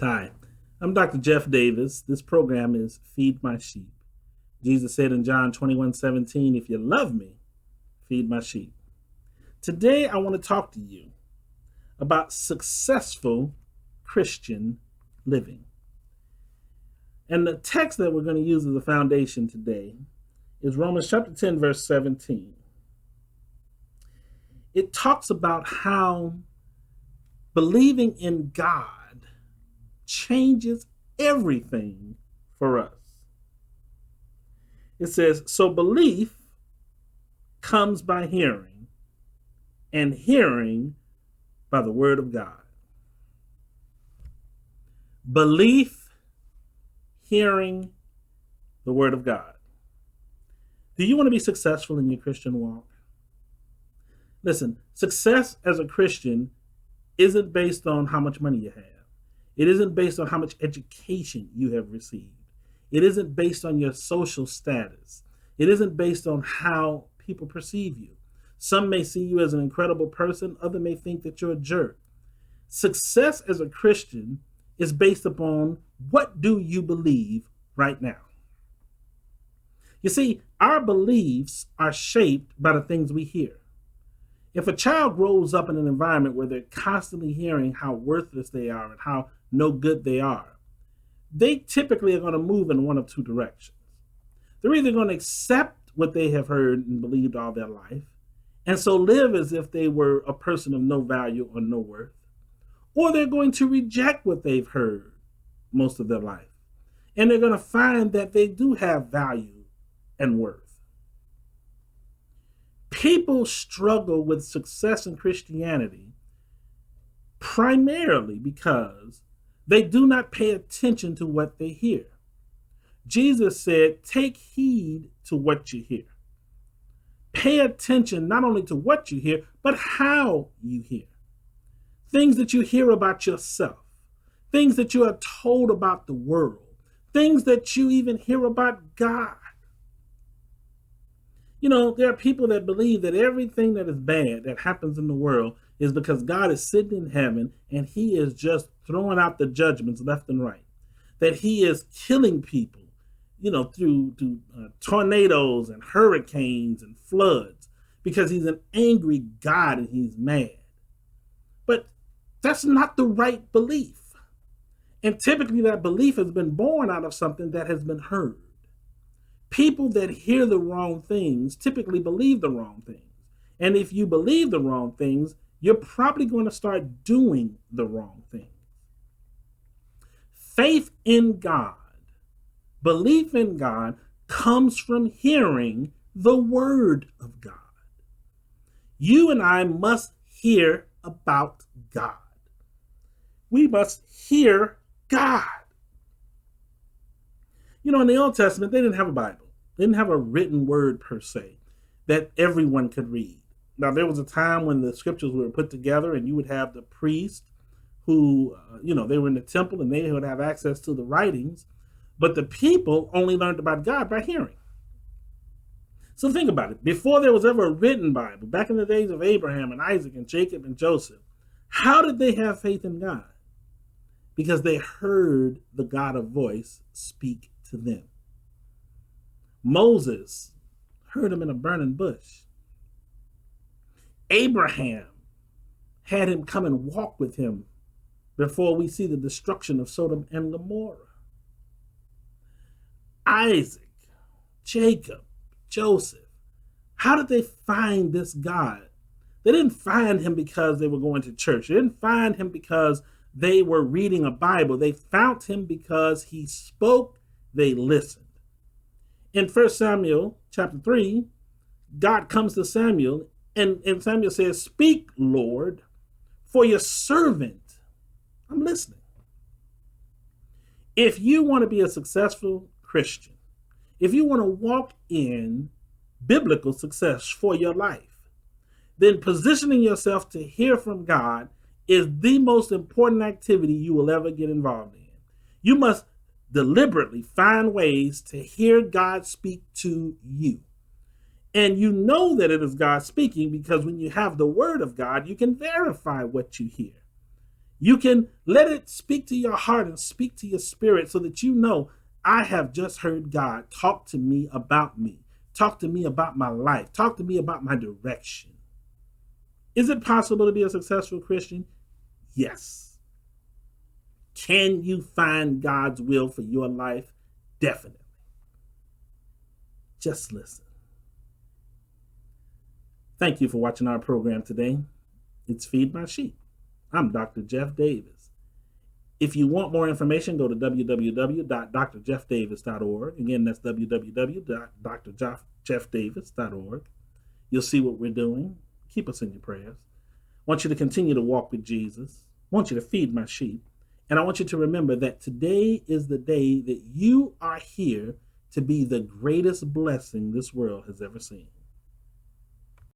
Hi, I'm Dr. Jeff Davis. This program is Feed My Sheep. Jesus said in John 21:17, if you love me, feed my sheep. Today, I want to talk to you about successful Christian living. And the text that we're going to use as a foundation today is Romans chapter 10, verse 17. It talks about how believing in God changes everything for us. It says, so belief comes by hearing, and hearing by the word of God. Belief, hearing the word of God. Do you want to be successful in your Christian walk? Listen, success as a Christian isn't based on how much money you have. It isn't based on how much education you have received. It isn't based on your social status. It isn't based on how people perceive you. Some may see you as an incredible person. Others may think that you're a jerk. Success as a Christian is based upon what do you believe right now. You see, our beliefs are shaped by the things we hear. If a child grows up in an environment where they're constantly hearing how worthless they are and how no good they are, they typically are going to move in one of two directions. They're either going to accept what they have heard and believed all their life, and so live as if they were a person of no value or no worth, or they're going to reject what they've heard most of their life, and they're going to find that they do have value and worth. People struggle with success in Christianity primarily because they do not pay attention to what they hear. Jesus said, take heed to what you hear. Pay attention not only to what you hear, but how you hear. Things that you hear about yourself, things that you are told about the world, things that you even hear about God. You know, there are people that believe that everything that is bad that happens in the world is because God is sitting in heaven and he is just throwing out the judgments left and right. That he is killing people, through tornadoes and hurricanes and floods because he's an angry God and he's mad. But that's not the right belief. And typically that belief has been born out of something that has been heard. People that hear the wrong things typically believe the wrong things. And if you believe the wrong things, you're probably going to start doing the wrong things. Faith in God, belief in God, comes from hearing the word of God. You and I must hear about God. We must hear God. In the Old Testament, they didn't have a Bible. They didn't have a written word per se that everyone could read. Now, there was a time when the scriptures were put together and you would have the priest who, they were in the temple and they would have access to the writings, but the people only learned about God by hearing. So think about it. Before there was ever a written Bible, back in the days of Abraham and Isaac and Jacob and Joseph, how did they have faith in God? Because they heard the God of voice speak to them. Moses heard him in a burning bush. Abraham had him come and walk with him before we see the destruction of Sodom and Gomorrah. Isaac, Jacob, Joseph, how did they find this God? They didn't find him because they were going to church. They didn't find him because they were reading a Bible. They found him because he spoke. They listened. In 1 Samuel chapter 3, God comes to Samuel and Samuel says, speak, Lord, for your servant. I'm listening. If you want to be a successful Christian, if you want to walk in biblical success for your life, then positioning yourself to hear from God is the most important activity you will ever get involved in. You must deliberately find ways to hear God speak to you. And you know that it is God speaking because when you have the word of God, you can verify what you hear. You can let it speak to your heart and speak to your spirit so that you know, I have just heard God talk to me, talk to me about my life, talk to me about my direction. Is it possible to be a successful Christian? Yes. Can you find God's will for your life? Definitely. Just listen. Thank you for watching our program today. It's Feed My Sheep. I'm Dr. Jeff Davis. If you want more information, go to www.drjeffdavis.org. Again, that's www.drjeffdavis.org. You'll see what we're doing. Keep us in your prayers. I want you to continue to walk with Jesus. I want you to feed my sheep. And I want you to remember that today is the day that you are here to be the greatest blessing this world has ever seen.